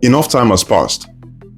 Enough time has passed.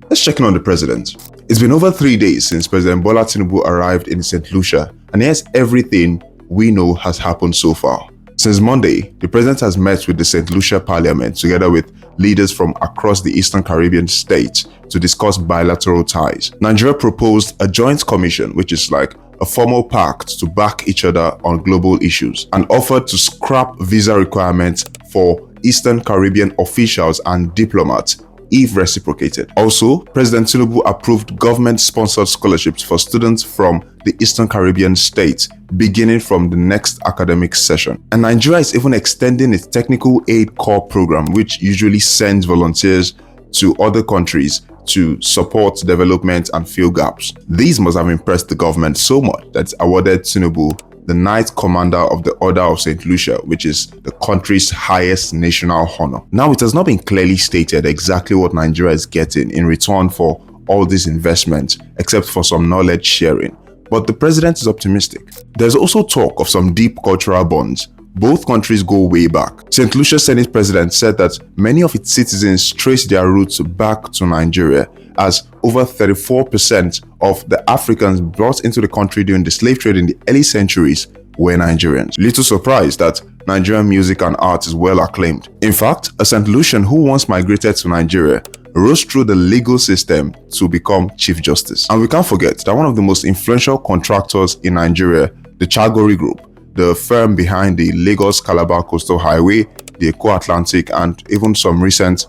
Let's check in on the president. It's been over 3 days since President Bola Tinubu arrived in St Lucia, and here's everything we know has happened so far. Since Monday, the president has met with the St Lucia Parliament together with leaders from across the Eastern Caribbean states to discuss bilateral ties. Nigeria proposed a joint commission, which is like a formal pact to back each other on global issues, and offered to scrap visa requirements for Eastern Caribbean officials and diplomats if reciprocated. Also, President Tinubu approved government-sponsored scholarships for students from the Eastern Caribbean states beginning from the next academic session. And Nigeria is even extending its Technical Aid Corps program, which usually sends volunteers to other countries to support development and fill gaps. These must have impressed the government so much that it's awarded Tinubu the Knight Commander of the Order of St Lucia, which is the country's highest national honor. Now, it has not been clearly stated exactly what Nigeria is getting in return for all this investment, except for some knowledge sharing. But the president is optimistic. There's also talk of some deep cultural bonds. Both countries go way back. St. Lucia Senate president said that many of its citizens trace their roots back to Nigeria, as over 34% of the Africans brought into the country during the slave trade in the early centuries were Nigerians. Little surprised that Nigerian music and art is well acclaimed. In fact, a St. Lucian who once migrated to Nigeria rose through the legal system to become Chief Justice. And we can't forget that one of the most influential contractors in Nigeria, the Chaguri Group, the firm behind the Lagos-Calabar Coastal Highway, the Eco-Atlantic, and even some recent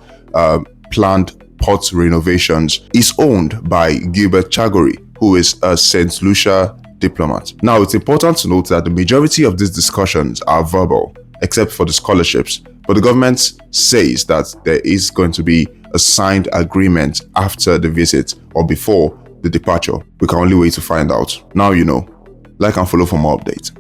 planned port renovations, is owned by Gilbert Chaguri, who is a St. Lucia diplomat. Now, it's important to note that the majority of these discussions are verbal, except for the scholarships, but the government says that there is going to be a signed agreement after the visit or before the departure. We can only wait to find out. Now you know. Like and follow for more updates.